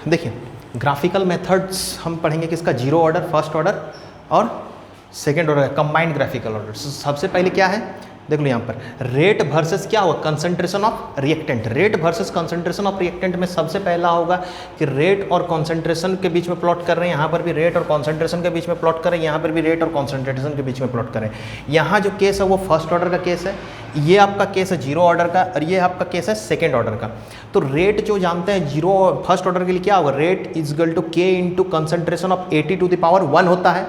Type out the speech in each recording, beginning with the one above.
देखिए graphical methods हम पढ़ेंगे किसका, जीरो ऑर्डर, फर्स्ट ऑर्डर और second order, combined graphical order. सबसे पहले क्या है, देख लो यहाँ पर रेट वर्सेस क्या होगा, concentration of reactant. Rate versus concentration of reactant में सबसे पहला होगा कि रेट और कंसंट्रेशन के बीच में प्लॉट कर रहे हैं, यहाँ पर भी रेट और कंसंट्रेशन के बीच में प्लॉट करें, यहाँ पर भी रेट और कंसंट्रेशन के बीच में प्लॉट करें। यहाँ जो केस है वो फर्स्ट ऑर्डर का केस है, ये आपका केस है जीरो ऑर्डर का, और ये आपका केस है सेकेंड ऑर्डर का। तो रेट जो जानते हैं जीरो फर्स्ट ऑर्डर के लिए क्या होगा, rate is equal to K into concentration of 80 to the power 1 होता है,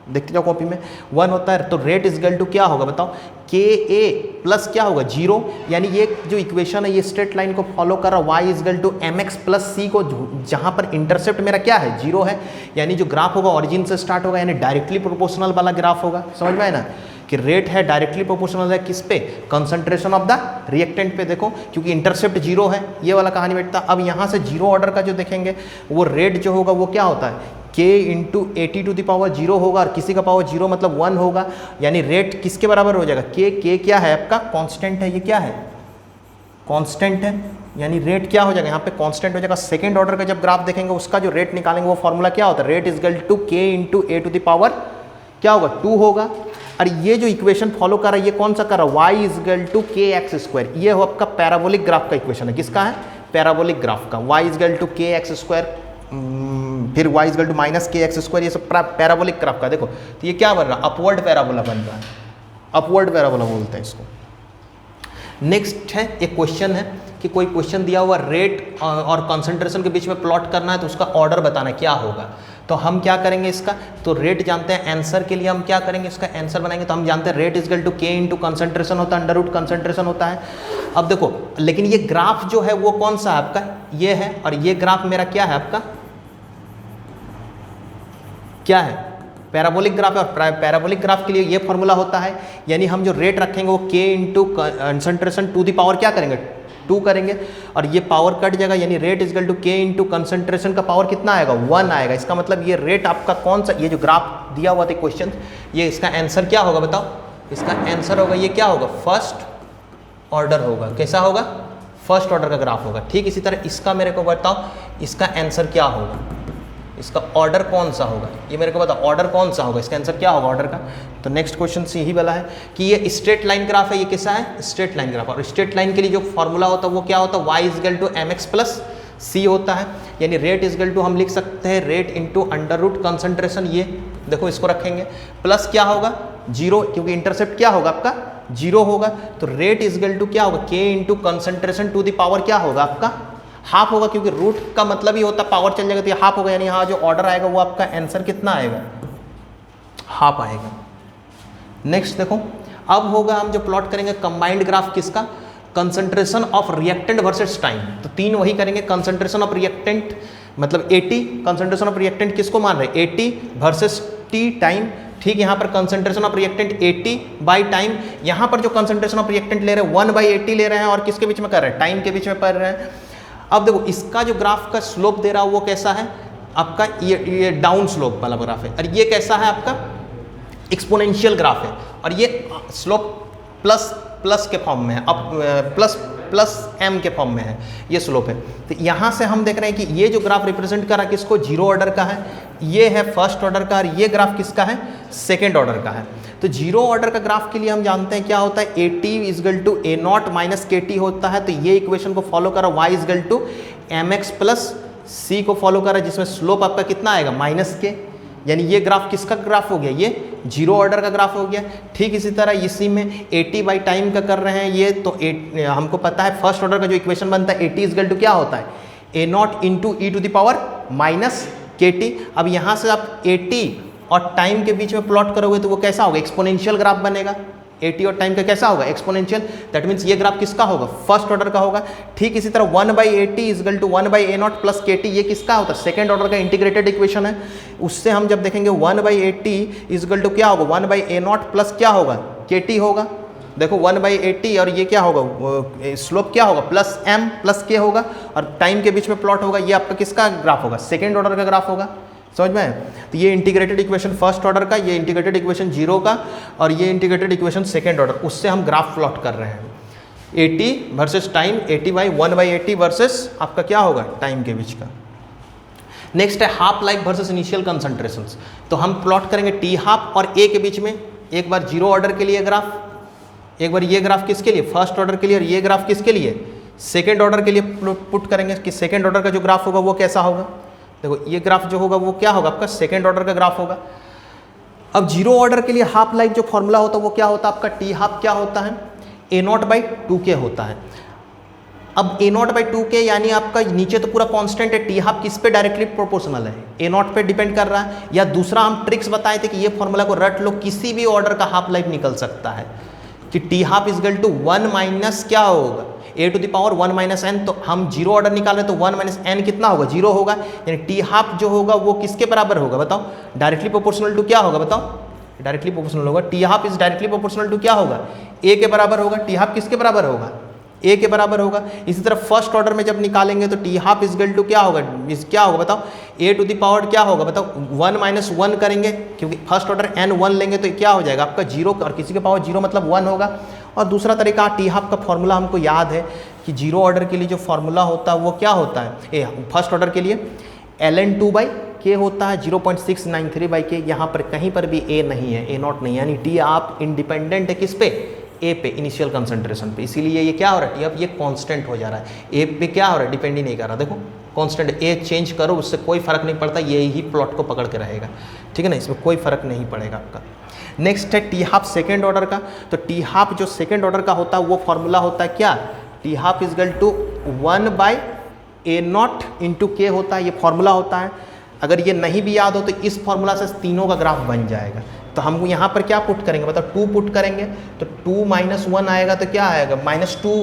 देखते जाओ कॉपी में 1 होता है। तो रेट इज इक्वल टू क्या होगा बताओ, के ए प्लस क्या होगा जीरो, यानी ये जो इक्वेशन है ये स्ट्रेट लाइन को फॉलो कर रहा है, Y is equal to M X plus C को, जहाँ पर इंटरसेप्ट मेरा क्या है जीरो है, यानी जो ग्राफ होगा ऑरिजिन से स्टार्ट होगा, यानी डायरेक्टली प्रोपोर्शनल वाला ग्राफ होगा। समझ में आए ना कि रेट है डायरेक्टली प्रोपोर्शनल है किस पे, कंसंट्रेशन ऑफ द रिएक्टेंट पे। देखो क्योंकि इंटरसेप्ट जीरो है, ये वाला कहानी बैठता। अब यहाँ से जीरो ऑर्डर का जो देखेंगे वो रेट जो होगा वो क्या होता है, k into 80 to the power 0 होगा, और किसी का पावर 0 मतलब 1 होगा, यानी रेट किसके बराबर हो जाएगा, k क्या है आपका कांस्टेंट है, ये क्या है कांस्टेंट है, यानी रेट क्या हो जाएगा यहाँ पे कांस्टेंट हो जाएगा। सेकंड ऑर्डर का जब ग्राफ देखेंगे उसका जो रेट निकालेंगे वो फॉर्मूला क्या होता है, rate is equal to k into a to the power क्या होगा 2 होगा। और ये जो इक्वेशन फॉलो कर रहा है ये कौन सा कर रहा है, y is equal to K X square, ये हो आपका पैराबोलिक ग्राफ का इक्वेशन है, किसका है पैराबोलिक ग्राफ का, y is equal to K X square, फिर y is equal to minus K X square, ये सब पैराबोलिक ग्राफ का। देखो तो ये क्या बन रहा है, अपवर्ड पैराबोला बन रहा है, अपवर्ड पैराबोला बोलते हैं इसको। नेक्स्ट है एक क्वेश्चन है कि कोई क्वेश्चन दिया हुआ रेट और कंसंट्रेशन के बीच में प्लॉट करना है, तो उसका ऑर्डर बताना क्या होगा। तो हम क्या करेंगे इसका, तो रेट जानते हैं, आंसर के लिए हम क्या करेंगे इसका आंसर बनाएंगे, तो हम जानते हैं rate is equal to K into concentration होता है, अंडर रूट कंसंट्रेशन होता है। अब देखो लेकिन ये ग्राफ जो है वो कौन सा है आपका, ये है, और ये ग्राफ मेरा क्या है आपका, क्या है पैराबोलिक ग्राफ है, और पैराबोलिक ग्राफ के लिए ये फॉर्मूला होता है, यानी हम जो रेट रखेंगे वो k into concentration to the power क्या करेंगे 2 करेंगे, और ये पावर कट जाएगा, यानी rate is equal to k into concentration का पावर कितना आएगा 1 आएगा। इसका मतलब ये रेट आपका कौन सा, ये जो ग्राफ दिया हुआ था क्वेश्चन, ये इसका आंसर क्या होगा बताओ, इसका आंसर होगा ये क्या होगा फर्स्ट ऑर्डर होगा, कैसा होगा फर्स्ट ऑर्डर का ग्राफ होगा। ठीक इसी तरह इसका मेरे को बताओ इसका आंसर क्या होगा, इसका ऑर्डर कौन सा होगा, ये मेरे को बताओ ऑर्डर कौन सा होगा, इसका आंसर क्या होगा ऑर्डर का। तो नेक्स्ट क्वेश्चन से यही वाला है कि ये स्ट्रेट लाइन ग्राफ है, ये कैसा है स्ट्रेट लाइन ग्राफ, और स्ट्रेट लाइन के लिए जो फॉर्मूला होता है वो क्या होता है, y is equal to M X plus C होता है, यानी रेट इज इक्वल टू हम लिख सकते हैं rate into under root concentration, ये देखो इसको रखेंगे, प्लस क्या होगा 0, क्योंकि इंटरसेप्ट क्या होगा आपका 0 होगा, तो रेट इज इक्वल टू क्या होगा k into concentration to the power क्या होगा आपका हाफ होगा, क्योंकि रूट का मतलब ही होता है पावर चल जाएगा तो ये हाफ होगा, यानी यहाँ जो ऑर्डर आएगा वो आपका आंसर कितना आएगा हाफ आएगा। नेक्स्ट देखो अब होगा हम जो प्लॉट करेंगे कंबाइंड ग्राफ किसका, concentration of reactant versus time. तो 3 वही करेंगे, कंसंट्रेशन ऑफ रिएक्टेंट मतलब 80, कंसंट्रेशन ऑफ रिएक्टेंट किसको मान रहे हैं 80 वर्सेस टी टाइम। ठीक यहाँ पर concentration of reactant 80 by time, यहाँ पर जो कंसंट्रेशन ऑफ रिएक्टेंट ले रहे हैं 1/80 ले रहे हैं, और किसके बीच में कर रहे हैं टाइम के बीच में पढ़ रहे हैं। अब देखो इसका जो ग्राफ का स्लोप दे रहा है वो कैसा है आपका, ये डाउन स्लोप वाला ग्राफ है, और ये कैसा है आपका एक्सपोनेंशियल ग्राफ है, और ये स्लोप प्लस के फॉर्म में है, अब प्लस एम के फॉर्म में है ये स्लोप है। तो यहाँ से हम देख रहे हैं कि ये जो ग्राफ रिप्रेजेंट कर रहा है किसको जीरो ऑर्डर का है, ये है फर्स्ट ऑर्डर का, और ये ग्राफ किसका है सेकेंड ऑर्डर का है। तो जीरो ऑर्डर का ग्राफ के लिए हम जानते हैं क्या होता है, A T is equal to A naught minus K T होता है। तो ये इक्वेशन को फॉलो करा, Y is equal to M X plus C को फॉलो करा, जिसमें स्लोप आपका कितना आएगा माइनस के, यानी ये ग्राफ किसका ग्राफ हो गया, ये जीरो ऑर्डर का ग्राफ हो गया। ठीक इसी तरह इसी में 80 बाई टाइम का कर रहे हैं ये, तो हमको पता है फर्स्ट ऑर्डर का जो इक्वेशन बनता है 80 इज इक्वल टू क्या होता है A naught into E to the power minus K T. अब यहाँ से आप 80 और टाइम के बीच में प्लॉट करोगे तो वो कैसा होगा एक्सपोनेंशियल ग्राफ बनेगा, 80 और टाइम का कैसा होगा एक्सपोनेंशियल, दैट मीन्स ये ग्राफ किसका होगा फर्स्ट ऑर्डर का होगा। ठीक इसी तरह 1/80 is equal to 1/a0 plus kt, ये किसका होता है सेकंड ऑर्डर का इंटीग्रेटेड इक्वेशन है। उससे हम जब देखेंगे 1/80 इज इक्वल टू क्या होगा 1/a0 प्लस क्या होगा kt होगा। देखो 1/80 और ये क्या होगा स्लोप क्या होगा प्लस m प्लस k होगा, और टाइम के बीच में प्लॉट होगा, ये आपका किसका ग्राफ होगा सेकेंड ऑर्डर का ग्राफ होगा। समझ में? तो ये इंटीग्रेटेड इक्वेशन फर्स्ट ऑर्डर का, ये इंटीग्रेटेड इक्वेशन जीरो का, और ये इंटीग्रेटेड इक्वेशन सेकेंड ऑर्डर, उससे हम ग्राफ प्लॉट कर रहे हैं 80 वर्सेस टाइम, 80/1/80 वर्सेस आपका क्या होगा टाइम के बीच का। नेक्स्ट है half life versus initial concentrations. तो हम प्लॉट करेंगे टी हाफ और ए के बीच में, एक बार जीरो ऑर्डर के लिए ग्राफ, एक बार ये ग्राफ किसके लिए, फर्स्ट ऑर्डर के लिए, और ये ग्राफ किसके लिए, सेकेंड ऑर्डर के लिए पुट करेंगे कि सेकेंड ऑर्डर का जो ग्राफ होगा वो कैसा होगा। देखो ये ग्राफ जो होगा वो क्या होगा, आपका सेकेंड ऑर्डर का ग्राफ होगा। अब जीरो ऑर्डर के लिए हाफ लाइफ जो फॉर्मूला होता है वो क्या होता है, आपका टी हाफ क्या होता है, ए नॉट बाई 2k होता है। अब ए नॉट बाई 2k यानी आपका नीचे तो पूरा कांस्टेंट है, टी हाफ किस पे डायरेक्टली प्रोपोर्शनल है, ए नॉट पे डिपेंड कर रहा है। या दूसरा हम ट्रिक्स बताए थे कि ये फॉर्मूला को रट लो, किसी भी ऑर्डर का हाफ लाइफ निकल सकता है कि t half is equal to 1 minus क्या होगा, a to the power 1 minus n. तो हम जीरो ऑर्डर निकाल रहे तो 1 माइनस एन कितना होगा, जीरो होगा। यानी टी हाफ जो होगा वो किसके बराबर होगा बताओ, डायरेक्टली प्रोपोर्शनल टू क्या होगा बताओ, डायरेक्टली प्रोपोर्शनल होगा। T half is directly proportional to क्या होगा, ए के बराबर होगा। टी हाफ किसके बराबर होगा, ए के बराबर होगा। इसी तरह फर्स्ट ऑर्डर में जब निकालेंगे तो T half is equal to क्या होगा, क्या होगा बताओ, ए टू द पावर क्या होगा बताओ, 1 माइनस 1 करेंगे क्योंकि फर्स्ट ऑर्डर एन 1 लेंगे तो क्या हो जाएगा आपका जीरो, और किसी के पावर जीरो मतलब 1 होगा। और दूसरा तरीका टी हाफ का फॉर्मूला हमको याद है कि जीरो ऑर्डर के लिए जो फॉर्मूला होता है वो क्या होता है, फर्स्ट ऑर्डर के लिए ln2/k होता है 0.693/k। यहाँ पर कहीं पर भी ए नहीं है, ए नॉट नहीं है, यानी टी आप इंडिपेंडेंट है किस पे, ए पे, इनिशियल कंसंट्रेशन पे। इसीलिए ये क्या हो रहा है, टी अब ये कांस्टेंट हो जा रहा है, ए पे क्या हो रहा है, डिपेंड ही नहीं कर रहा। देखो कांस्टेंट, ए चेंज करो उससे कोई फर्क नहीं पड़ता, ये ही प्लॉट को पकड़ के रहेगा, ठीक है ना, इसमें कोई फर्क नहीं पड़ेगा आपका। नेक्स्ट है टी हाफ सेकेंड ऑर्डर का। तो टी हाफ जो सेकेंड ऑर्डर का होता है वो फॉर्मूला होता है क्या, T half is equal to 1/a0 into K होता है, ये फॉर्मूला होता है। अगर ये नहीं भी याद हो तो इस फॉर्मूला से तीनों का ग्राफ बन जाएगा। तो हम यहाँ पर क्या पुट करेंगे बताओ, 2 पुट करेंगे तो 2 माइनस 1 आएगा तो क्या आएगा, -2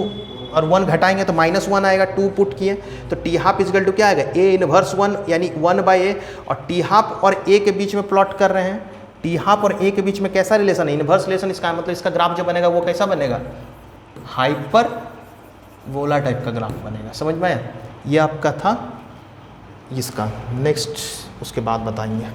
और 1 घटाएंगे तो -1 आएगा। 2 पुट किए तो T half is equal to क्या आएगा, ए इनवर्स 1 यानी 1/a। और टी हाफ और ए के बीच में प्लॉट कर रहे हैं, टी हाफ और ए के बीच में कैसा रिलेशन है, इनवर्स रिलेशन। इसका मतलब इसका ग्राफ जो बनेगा वो कैसा बनेगा, हाइपर बोला टाइप का ग्राफ बनेगा। समझ में आया, ये आपका था इसका। नेक्स्ट उसके बाद बताएंगे।